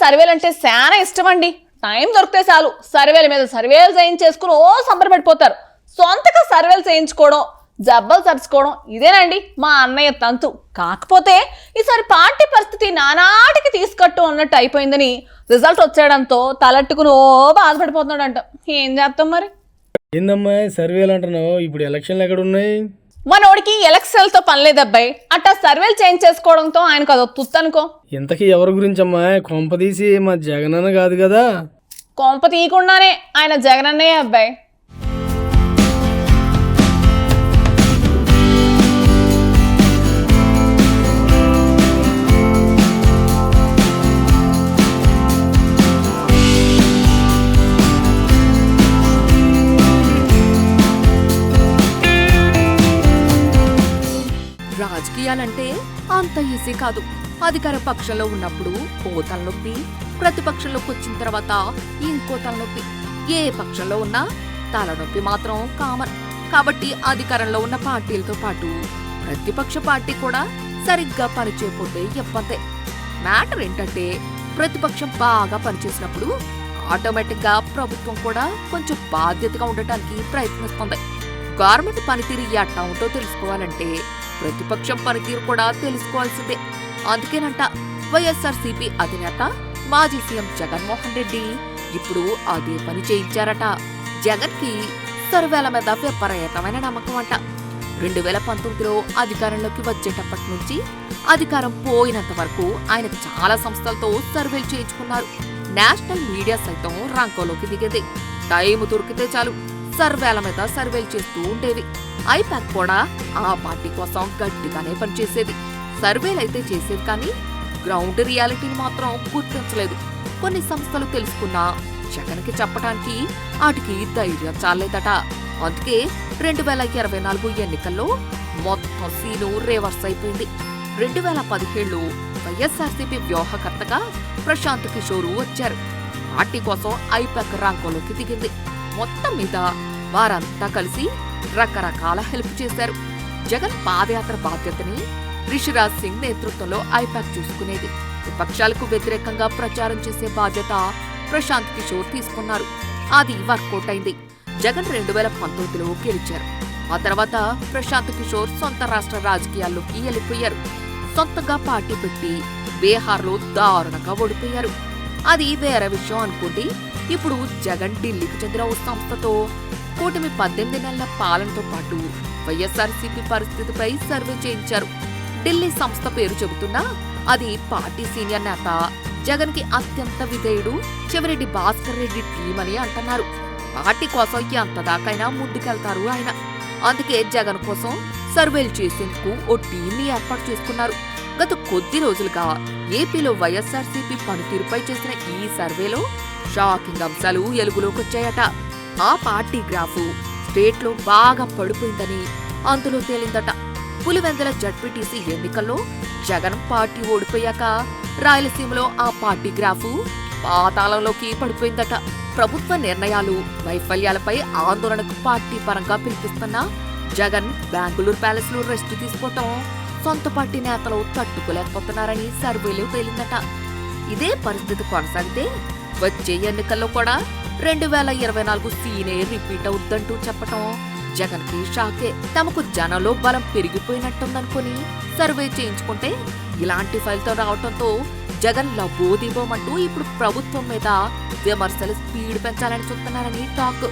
సర్వేలు అంటే చాలా ఇష్టం అండి. టైం దొరికితే చాలు సర్వేల మీద సర్వేలు చేయించేసుకుని సంబరపడిపోతారు. సొంతగా సర్వేలు చేయించుకోవడం, జబ్బలు తరుచుకోవడం ఇదేనండి మా అన్నయ్య తంతు. కాకపోతే ఈసారి పార్టీ పరిస్థితి నానాటికి తీసుకట్టు అన్నట్టు అయిపోయిందని రిజల్ట్ వచ్చేయడంతో తలట్టుకుని బాధపడిపోతున్నాడంట. ఏం చేస్తాం మరి? ఏందమ్మా సర్వేలు అంటున్నావు? ఇప్పుడు ఎలక్షన్లు ఎక్కడ ఉన్నాయి? మనోడికి ఎలక్షన్లతో పని లేదబ్బాయి. అట్టా సర్వేలు చేంజ్ చేసుకోవడంతో ఆయనకు అదో తుత్తనుకో. ఇంతకీ ఎవరి గురించి అమ్మా? కొంపదీసి మా జగనన్న కాదు కదా? కొంప తీయకుండానే ఆయన జగనన్నయ్య అబ్బాయి. రాజకీయాలంటే అంత ఈజీ కాదు. అధికార పక్షంలో ఉన్నప్పుడు ఓ తలనొప్పి, ప్రతిపక్షంలోకి వచ్చిన తర్వాత ఇంకో తలనొప్పి. ఏ పక్షంలో ఉన్నా తలనొప్పి మాత్రం కామన్. కాబట్టి అధికారంలో ఉన్న పార్టీలతో పాటు ప్రతిపక్ష పార్టీ కూడా సరిగ్గా పనిచేయకపోతే ఇబ్బందే. మ్యాటర్ ఏంటంటే ప్రతిపక్షం బాగా పనిచేసినప్పుడు ఆటోమేటిక్ గా ప్రభుత్వం కూడా కొంచెం బాధ్యతగా ఉండటానికి ప్రయత్నిస్తుంది. గవర్నమెంట్ పనితీరు ఎట్టా ఉంటో తెలుసుకోవాలంటే ప్రతిపక్షం పనితీరు కూడా తెలుసుకోవాల్సిందే. అందుకేనంట వైఎస్ఆర్సీపీ అధినేత మాజీ సీఎం జగన్మోహన్ రెడ్డి ఇప్పుడు అదే పని చేయించారట. జగన్ కి సర్వేల మీద విపరీతమైన నమ్మకం అంట. 2019లో అధికారంలోకి వచ్చేటప్పటి నుంచి అధికారం పోయినంత వరకు ఆయన చాలా సంస్థలతో సర్వేలు చేయించుకున్నారు. నేషనల్ మీడియా సైతం రంగంలోకి దిగేది. టైం దొరికితే చాలు సర్వేల మీద సర్వేలు చేస్తూ ఉండేవి. ఐపాక్ కూడా ఆ పార్టీ కోసం గట్టిగానే పనిచేసేది. సర్వేలైతే చేసేది కానీ గ్రౌండ్ రియాలిటీని మాత్రం గుర్తించలేదు. కొన్ని సంస్థలు తెలుసుకున్నా జగన్కి చెప్పడానికి వాటికి ధైర్యం చాలేదట. అందుకే 2024 ఎన్నికల్లో మొత్తం సీను రివర్స్ అయిపోయింది. 2017లో వైఎస్ఆర్సీపీ వ్యూహకర్తగా ప్రశాంత్ కిషోర్ వచ్చారు. పార్టీ కోసం ఐపాక్ రంగంలోకి దిగింది. మొత్తం మీద వారంతా కలిసి రకరకాల హెల్ప్ చేశారు. జగన్ పాదయాత్ర బాధ్యతని రిషిరాజ్ సింగ్ నేతృత్వంలో ఐపాక్ చూసుకునేది. విపక్షాలకు వ్యతిరేకంగా ప్రచారం చేసే బాధ్యత ప్రశాంత్ కిషోర్ తీసుకున్నారు. అది వర్కౌట్ అయింది. జగన్ 2019లో గెలిచారు. ఆ తర్వాత ప్రశాంత్ కిషోర్ సొంత రాష్ట్ర రాజకీయాల్లోకి వెళ్ళిపోయారు. సొంతంగా పార్టీ పెట్టి బీహార్లో దారుణంగా ఓడిపోయారు. అది వేరే విషయం అనుకోండి. ఇప్పుడు జగన్ ఢిల్లీకి చెందిన ఓ సంస్థతో కూటమి 18 నెలల పాలనతో పాటు వైఎస్ఆర్సీపీ పరిస్థితిపై సర్వే చేయించారు. ఢిల్లీ సంస్థ పేరు చెబుతున్నా అది పార్టీ సీనియర్ నేత జగన్ కి అత్యంత విధేయుడు చెవిరెడ్డి భాస్కర్ రెడ్డి టీం అని అంటున్నారు. పార్టీ కోసం ఎంత దాకైనా ముందుకెళ్తారు ఆయన. అందుకే జగన్ కోసం సర్వేలు చేసేందుకు ఓ టీంని ఏర్పాటు చేసుకున్నారు. గత కొద్ది రోజులుగా ఏపీలో వైఎస్ఆర్సీపీ పనితీరుపై చేసిన ఈ సర్వేలో షాకింగ్ అంశాలు వెలుగులోకి వచ్చాయట. ఆ పార్టీ గ్రాఫు స్టేట్ లో బాగా పడిపోయిందని అందులో తేలిందట. పులివెందుల జడ్పీటీసీ ఎన్నికల్లో జగన్ పార్టీ ఓడిపోయాక రాయలసీమలో ఆ పార్టీ గ్రాఫు పాతాళంలోకి పడిపోయిందట. ప్రభుత్వ నిర్ణయాలు, వైఫల్యాలపై ఆందోళనకు పార్టీ పరంగా పిలిపిస్తున్న జగన్ బెంగళూరు ప్యాలెస్ లో రెస్ట్ తీసుకోవటం సొంత పార్టీ నేతలు తట్టుకోలేకపోతున్నారని సర్వేలో తేలిందట. ఇదే పరిస్థితి కొనసాగితే వచ్చే ఎన్నికల్లో కూడా 2024 సీనే రిపీట్ అవుద్దంటూ చెప్పటం జగన్ కి షాకే. తమకు జనంలో బలం పెరిగిపోయినట్టుందనుకుని సర్వే చేయించుకుంటే ఇలాంటి ఫలితం రావటంతో జగన్ లబోదీపమంటూ ఇప్పుడు ప్రభుత్వం మీద విమర్శలు స్పీడ్ పెంచాలని చూస్తున్నారని టాక్.